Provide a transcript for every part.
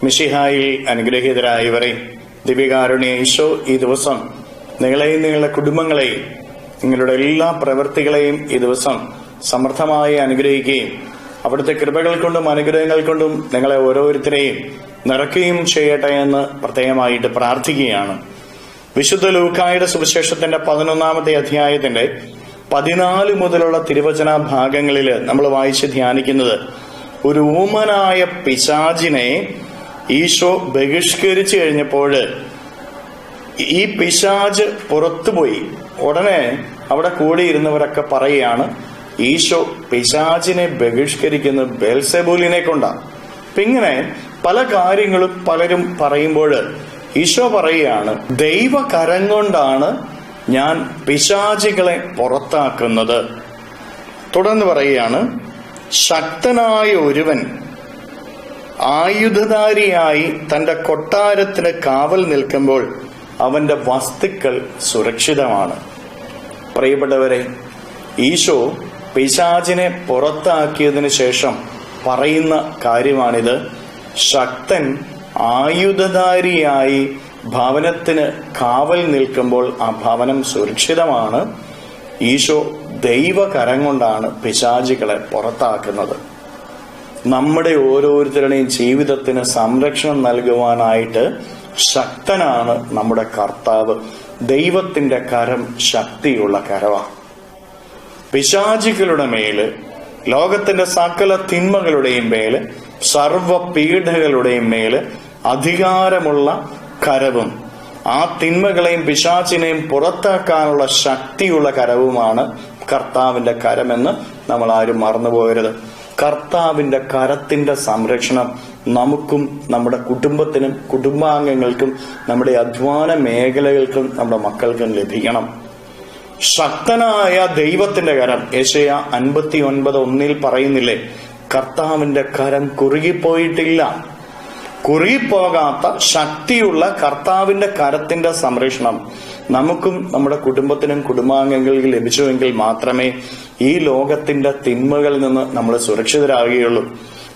മിശിഹായിൽ അനുഗ്രഹീതരായവരെ, ദിവ്യകാരുണ്യ ഈശോ ഈ ദിവസം നിങ്ങളെയും നിങ്ങളുടെ കുടുംബങ്ങളെയും നിങ്ങളുടെ എല്ലാ പ്രവൃത്തികളെയും ഈ ദിവസം സമർത്ഥമായി അനുഗ്രഹിക്കുകയും അവിടുത്തെ കൃപകൾ കൊണ്ടും അനുഗ്രഹങ്ങൾ കൊണ്ടും നിങ്ങളെ ഓരോരുത്തരെയും നിറയ്ക്കുകയും ചെയ്യട്ടെ എന്ന് പ്രത്യേകമായിട്ട് പ്രാർത്ഥിക്കുകയാണ്. വിശുദ്ധ ലൂക്കായുടെ സുവിശേഷത്തിന്റെ 11-ാമത്തെ അധ്യായത്തിന്റെ 14 മുതലുള്ള തിരുവചന ഭാഗങ്ങളിൽ നമ്മൾ വായിച്ച് ധ്യാനിക്കുന്നത് ഒരു ഊമനായ പിശാചിനെ ഈശോ ബഹിഷ്കരിച്ചു കഴിഞ്ഞപ്പോൾ ഈ പിശാച് പുറത്തുപോയി. ഉടനെ അവിടെ കൂടിയിരുന്നവരൊക്കെ പറയുകയാണ്, ഈശോ പിശാചിനെ ബഹിഷ്കരിക്കുന്നത് ബെൽസെബൂലിനെ കൊണ്ടാണ്. അപ്പൊ ഇങ്ങനെ പല കാര്യങ്ങളും പലരും പറയുമ്പോൾ ഈശോ പറയുകയാണ്, ദൈവകരം കൊണ്ടാണ് ഞാൻ പിശാചികളെ പുറത്താക്കുന്നത്. തുടർന്ന് പറയുകയാണ്, ശക്തനായ ഒരുവൻ ആയുധധാരിയായി തന്റെ കൊട്ടാരത്തിന് കാവൽ നിൽക്കുമ്പോൾ അവന്റെ വസ്തുക്കൾ സുരക്ഷിതമാണ്. പ്രിയപ്പെട്ടവരെ, ഈശോ പിശാചിനെ പുറത്താക്കിയതിനു ശേഷം പറയുന്ന കാര്യമാണിത്. ശക്തൻ ആയുധധാരിയായി ഭവനത്തിന് കാവൽ നിൽക്കുമ്പോൾ ആ ഭവനം സുരക്ഷിതമാണ്. ഈശോ ദൈവകരം കൊണ്ടാണ് പിശാചികളെ പുറത്താക്കുന്നത്. നമ്മുടെ ഓരോരുത്തരുടെയും ജീവിതത്തിന് സംരക്ഷണം നൽകുവാനായിട്ട് ശക്തനാണ് നമ്മുടെ കർത്താവ്. ദൈവത്തിന്റെ കരം ശക്തിയുള്ള കരമാണ്. പിശാചികളുടെ മേല്, ലോകത്തിന്റെ സകല തിന്മകളുടെയും മേല്, സർവ പീഡകളുടെയും മേല് അധികാരമുള്ള കരവും ആ തിന്മകളെയും പിശാചിനെയും പുറത്താക്കാനുള്ള ശക്തിയുള്ള കരവുമാണ് കർത്താവിന്റെ കരമെന്ന് നമ്മൾ ആരും മറന്നുപോകരുത്. കർത്താവിന്റെ കരത്തിന്റെ സംരക്ഷണം നമുക്കും നമ്മുടെ കുടുംബത്തിനും കുടുംബാംഗങ്ങൾക്കും നമ്മുടെ അധ്വാന മേഖലകൾക്കും നമ്മുടെ മക്കൾക്കും ലഭിക്കണം. ശക്തനായ ദൈവത്തിന്റെ കരം യെശയ്യാ 59:1 പറയുന്നില്ലേ, കർത്താവിന്റെ കരം കുറുകിപ്പോയിട്ടില്ല. കുറുകിപ്പോകാത്ത ശക്തിയുള്ള കർത്താവിന്റെ കരത്തിന്റെ സംരക്ഷണം നമുക്കും നമ്മുടെ കുടുംബത്തിനും കുടുംബാംഗങ്ങൾക്കും ലഭിച്ചുവെങ്കിൽ മാത്രമേ ഈ ലോകത്തിന്റെ തിന്മകളിൽ നിന്ന് നമ്മൾ സുരക്ഷിതരാകുകയുള്ളൂ.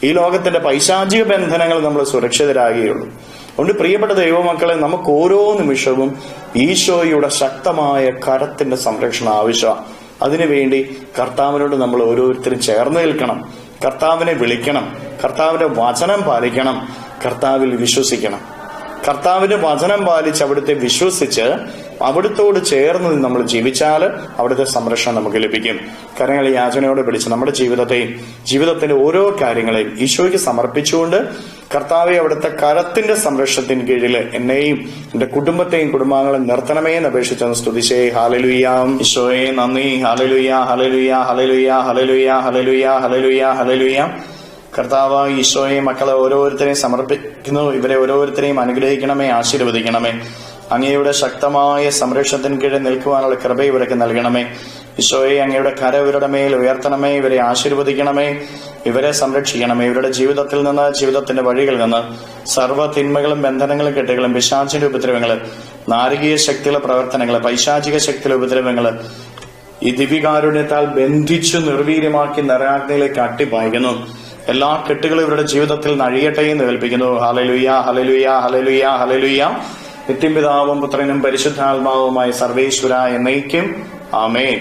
ഈ ലോകത്തിന്റെ പൈശാചിക ബന്ധനങ്ങൾ നമ്മൾ സുരക്ഷിതരാകുകയുള്ളൂ. അതുകൊണ്ട് പ്രിയപ്പെട്ട ദൈവമക്കളെ, നമുക്ക് ഓരോ നിമിഷവും ഈശോയുടെ ശക്തമായ കരത്തിന്റെ സംരക്ഷണം ആവശ്യമാണ്. അതിനുവേണ്ടി കർത്താവിനോട് നമ്മൾ ഓരോരുത്തരും ചേർന്ന് നിൽക്കണം. കർത്താവിനെ വിളിക്കണം. കർത്താവിന്റെ വചനം പാലിക്കണം. കർത്താവിൽ വിശ്വസിക്കണം. കർത്താവിന്റെ വചനം പാലിച്ച് അവിടുത്തെ വിശ്വസിച്ച് അവിടുത്തോട് ചേർന്ന് നമ്മൾ ജീവിച്ചാൽ അവിടുത്തെ സംരക്ഷണം നമുക്ക് ലഭിക്കും. കരങ്ങൾ യാചനയോടെ പിടിച്ച് നമ്മുടെ ജീവിതത്തിന്റെ ഓരോ കാര്യങ്ങളെയും ഈശോയ്ക്ക് സമർപ്പിച്ചുകൊണ്ട് കർത്താവെ അവിടുത്തെ കരത്തിന്റെ സംരക്ഷണത്തിന് കീഴിൽ എന്നെയും എന്റെ കുടുംബത്തെയും കുടുംബാംഗങ്ങളെയും നിർത്തണമേ എന്ന് അപേക്ഷിച്ചെന്ന് സ്തുതിച്ചേ. ഹല്ലേലൂയ. ഈശോയെ നന്ദി. Hallelujah, hallelujah, hallelujah, hallelujah, hallelujah, hallelujah, hallelujah. കർത്താവ് ഈശോയെ മക്കളെ ഓരോരുത്തരെയും സമർപ്പിക്കുന്നു. ഇവരെ ഓരോരുത്തരെയും അനുഗ്രഹിക്കണമേ, ആശീർവദിക്കണമേ. അങ്ങയുടെ ശക്തമായ സംരക്ഷണത്തിന് കീഴിൽ നിൽക്കുവാനുള്ള കൃപ ഇവർക്ക് നൽകണമേ. ഈശോയെ അങ്ങയുടെ കര ഇവരുടെ മേൽ ഉയർത്തണമേ. ഇവരെ ആശീർവദിക്കണമേ. ഇവരെ സംരക്ഷിക്കണമേ. ഇവരുടെ ജീവിതത്തിൽ നിന്ന്, ജീവിതത്തിന്റെ വഴികളിൽ നിന്ന് സർവ്വ തിന്മകളും ബന്ധനങ്ങളും കെട്ടുകളും പിശാചിന്റെ ഉപദ്രവങ്ങള്, നാരകീയ ശക്തിയുള്ള പ്രവർത്തനങ്ങള്, പൈശാചിക ശക്തിയുള്ള ഉപദ്രവങ്ങള് ഈ ദിവ്യകാരുണ്യത്താൽ ബന്ധിച്ചു നിർവീര്യമാക്കി നരകാഗ്നിയിലേക്ക് അട്ടിപ്പായിക്കുന്നു. എല്ലാ കെട്ടുകളും ഇവരുടെ ജീവിതത്തിൽ നഴിയട്ടെ എന്ന് കൽപ്പിക്കുന്നു. Hallelujah, hallelujah, hallelujah, hallelujah. നിത്യപിതാവും പുത്രനും പരിശുദ്ധാത്മാവുമായി സർവേശ്വര എന്നേക്കും ആമേൻ.